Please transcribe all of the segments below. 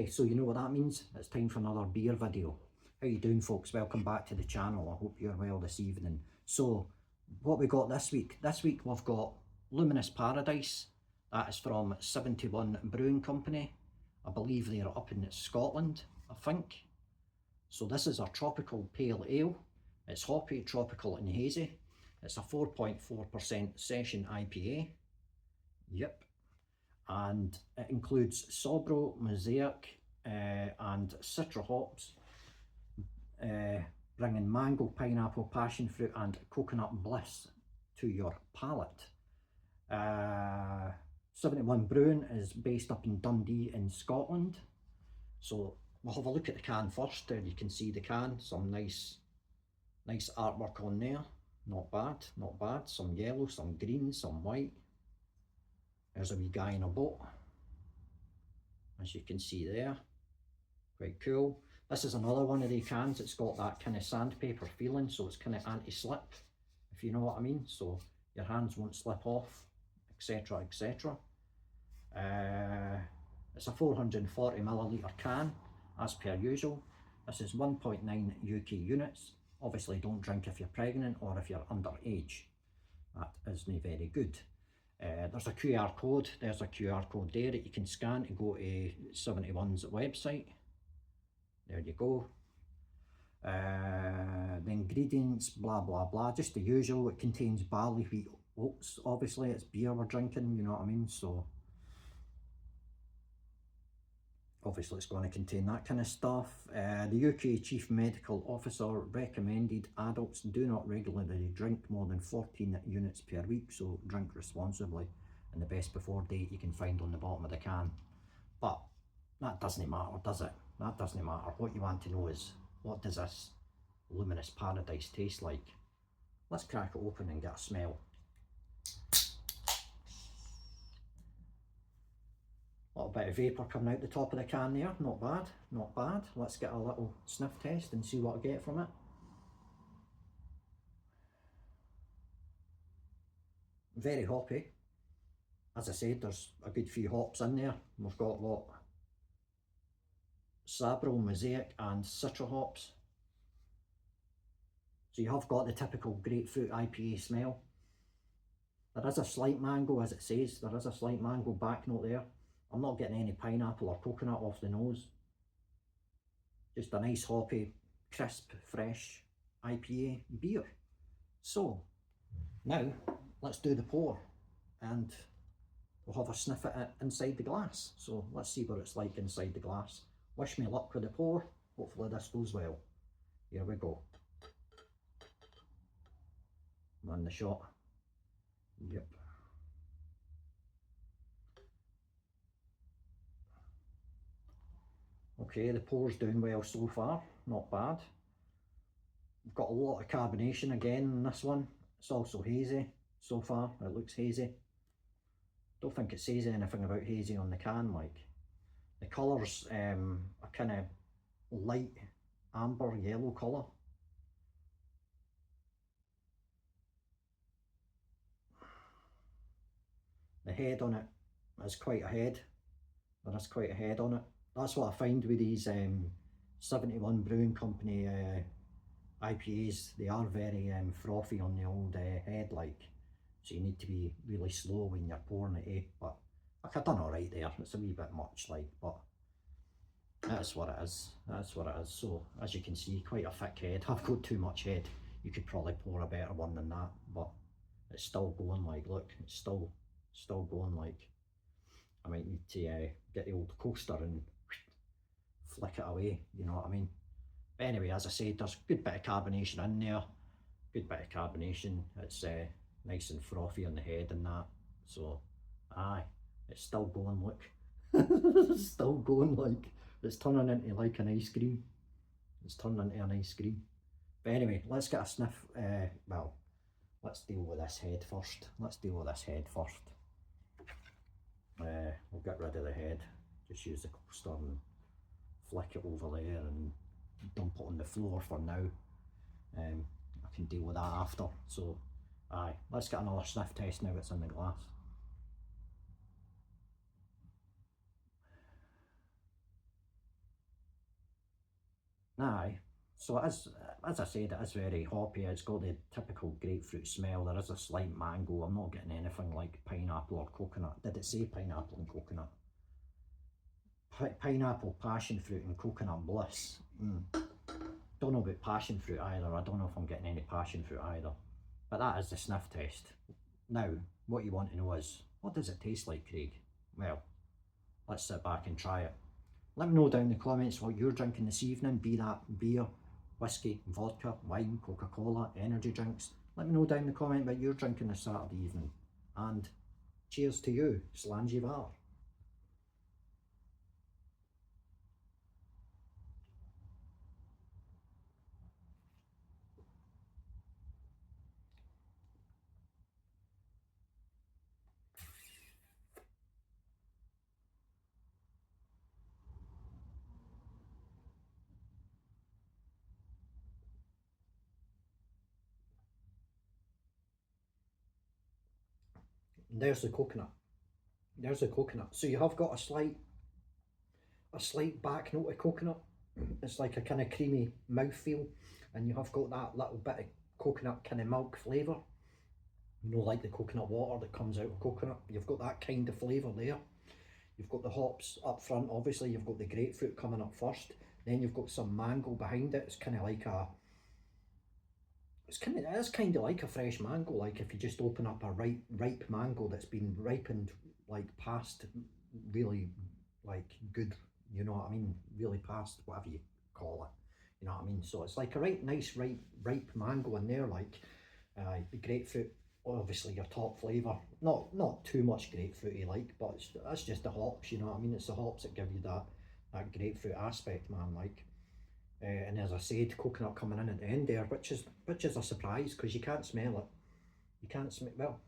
Friday, so you know what that means. It's time for another beer video. How you doing, folks? Welcome back to the channel. I hope you're well this evening. So what we got this week? This week we've got Luminous Paradise. That is from 71 Brewing Company. I believe they're up in Scotland, I think. So this is a tropical pale ale. It's hoppy, tropical and hazy. It's a 4.4% session IPA. Yep. And it includes Sabro, Mosaic and Citra hops, bringing mango, pineapple, passion fruit and coconut bliss to your palate. 71 Brewing is based up in Dundee in Scotland. So we'll have a look at the can first. There you can see the can, some nice artwork on there. Not bad, not bad. Some yellow, some green, some white. There's a wee guy in a boat, as you can see there. Quite cool. This is another one of the cans. It's got that kind of sandpaper feeling, so it's kind of anti-slip, if you know what I mean. So your hands won't slip off, etc, etc. It's a 440ml can, as per usual. This is 1.9 UK units. Obviously don't drink if you're pregnant or if you're underage. That isn't very good. There's a QR code. There's a QR code there that you can scan to go to 71's website. There you go. The ingredients, blah blah blah, just the usual. It contains barley, wheat, oats. Obviously it's beer we're drinking, you know what I mean, so obviously it's going to contain that kind of stuff. The UK Chief Medical Officer recommended adults do not regularly drink more than 14 units per week, so drink responsibly, and the best before date you can find on the bottom of the can. But that doesn't matter, does it? That doesn't matter. What you want to know is, what does this Luminous Paradise taste like? Let's crack it open and get a smell. A little bit of vapour coming out the top of the can there, not bad, not bad. Let's get a little sniff test and see what I get from it. Very hoppy. As I said, there's a good few hops in there. We've got what? Sabro, Mosaic and Citra hops. So you have got the typical grapefruit IPA smell. There is a slight mango, as it says, there is a slight mango back note there. I'm not getting any pineapple or coconut off the nose. Just a nice hoppy, crisp, fresh IPA beer. So, now let's do the pour and we'll have a sniff at it inside the glass. So let's see what it's like inside the glass. Wish me luck with the pour. Hopefully this goes well. Here we go. Run the shot. Yep. Okay, the pour's doing well so far, not bad. We've got a lot of carbonation again in this one. It's also hazy so far, it looks hazy. Don't think it says anything about hazy on the can, like. The colours are kind of light amber yellow colour. The head on it is quite a head. There is quite a head on it. That's what I find with these 71 Brewing Company IPAs. They are very frothy on the old head, like, so you need to be really slow when you're pouring it, eh? But like, I've done alright there. It's a wee bit much, like, but that's what it is. That's what it is. So as you can see, quite a thick head. I've got too much head. You could probably pour a better one than that, but it's still going, like, look, it's still going, like. I might need to get the old coaster and flick it away, you know what I mean. But anyway, as I said, there's a good bit of carbonation in there. Good bit of carbonation. It's nice and frothy on the head and that. So, aye, it's still going, look. It's still going, like, it's turning into like an ice cream. It's turning into an ice cream. But anyway, let's get a sniff. Well, let's deal with this head first. Let's deal with this head first. We'll get rid of the head. Just use the coaster and flick it over there and dump it on the floor for now. I can deal with that after. So, aye, let's get another sniff test now it's in the glass. Aye. So as I said, it is very hoppy. It's got the typical grapefruit smell. There is a slight mango. I'm not getting anything like pineapple or coconut. Did it say pineapple and coconut? Pineapple, passion fruit and coconut bliss. Don't know about passion fruit either. I don't know if I'm getting any passion fruit either. But that is the sniff test. Now, what you want to know is, what does it taste like, Craig? Well, let's sit back and try it. Let me know down in the comments what you're drinking this evening, be that beer, whiskey, vodka, wine, Coca-Cola, energy drinks. Let me know down in the comment what you're drinking this Saturday evening. And cheers to you, Slangivar. There's the coconut. There's the coconut. So you have got a slight back note of coconut. It's like a kind of creamy mouthfeel, and you have got that little bit of coconut kind of milk flavour. You know, like the coconut water that comes out of coconut. You've got that kind of flavour there. You've got the hops up front, obviously. You've got the grapefruit coming up first. Then you've got some mango behind it. It's kind of like a... It's kind of like a fresh mango. Like if you just open up a ripe mango that's been ripened, like past really like good, you know what I mean? Really past whatever you call it. You know what I mean? So it's like a nice ripe mango in there, like the grapefruit, obviously your top flavour. Not too much grapefruity like, but that's just the hops, you know what I mean? It's the hops that give you that grapefruit aspect, man, like. And as I said, coconut coming in at the end there, which is a surprise because you can't smell it. You can't smell, well,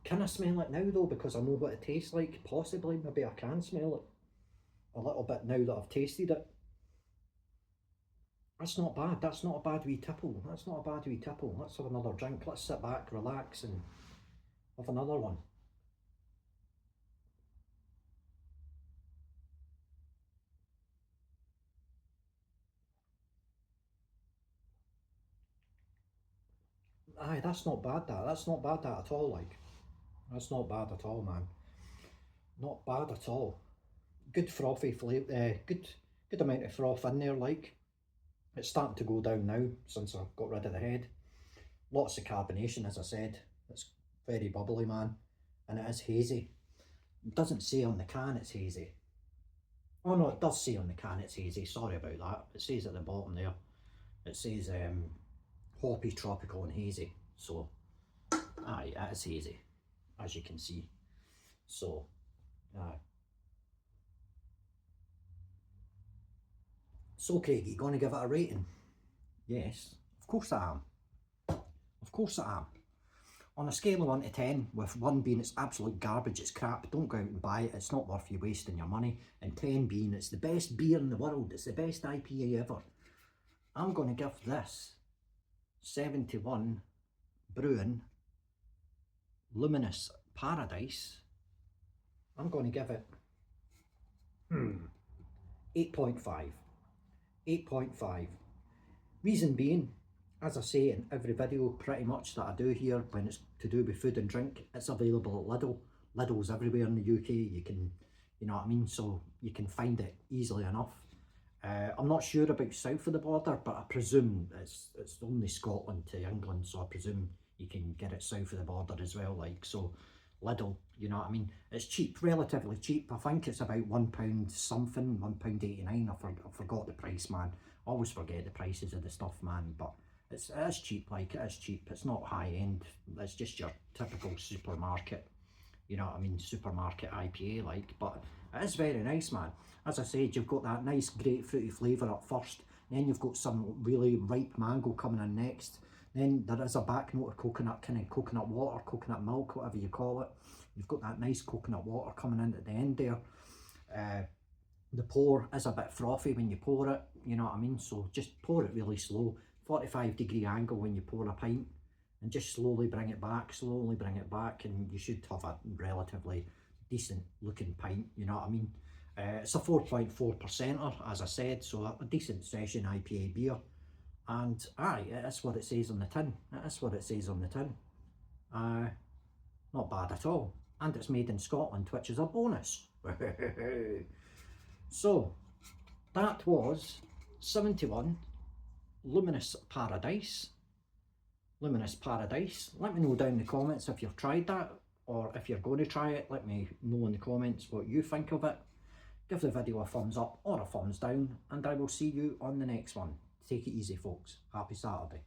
can I smell it now though, because I know what it tastes like? Possibly, maybe I can smell it a little bit now that I've tasted it. That's not bad. That's not a bad wee tipple. That's not a bad wee tipple. Let's have another drink. Let's sit back, relax, and have another one. Aye, that's not bad. That's not bad that at all. Like, that's not bad at all, man. Not bad at all. Good frothy flavour. Good amount of froth in there. Like, it's starting to go down now since I got rid of the head. Lots of carbonation, as I said. It's very bubbly, man, and it is hazy. It doesn't say on the can it's hazy. Oh no, it does say on the can it's hazy. Sorry about that. It says at the bottom there. It says hoppy, tropical, and hazy. So, aye, it is hazy, as you can see. So, aye. So, Craig, you going to give it a rating? Yes, of course I am. Of course I am. On a scale of 1 to 10, with 1 being it's absolute garbage, it's crap, don't go out and buy it, it's not worth you wasting your money, and 10 being it's the best beer in the world, it's the best IPA ever, I'm going to give this 71 Brewing Luminous Paradise, I'm going to give it 8.5. 8.5. Reason being, as I say in every video pretty much that I do here when it's to do with food and drink, it's available at Lidl. Lidl's everywhere in the UK, you can, you know what I mean, so you can find it easily enough. I'm not sure about south of the border, but I presume it's only Scotland to England, so I presume you can get it south of the border as well, like, so Lidl, you know what I mean, it's cheap, relatively cheap. I think it's about £1 something, £1.89, I forgot the price, man. I always forget the prices of the stuff, man, but it is cheap, like, it is cheap. It's not high end, it's just your typical supermarket, you know what I mean, supermarket IPA, like, but it is very nice, man. As I said, you've got that nice grapefruity flavour up first, then you've got some really ripe mango coming in next, then there is a back note of coconut, kind of coconut water, coconut milk, whatever you call it. You've got that nice coconut water coming in at the end there. The pour is a bit frothy when you pour it, you know what I mean, so just pour it really slow, 45-degree angle when you pour a pint, and just slowly bring it back, and you should have a relatively decent looking pint, you know what I mean. It's a 4.4%er, as I said, so a decent session IPA beer. And aye, it is what it says on the tin. It is what it says on the tin. Not bad at all. And it's made in Scotland, which is a bonus. So, that was 71 Luminous Paradise. Luminous Paradise. Let me know down in the comments if you've tried that, or if you're going to try it. Let me know in the comments what you think of it. Give the video a thumbs up or a thumbs down, and I will see you on the next one. Take it easy, folks. Happy Saturday.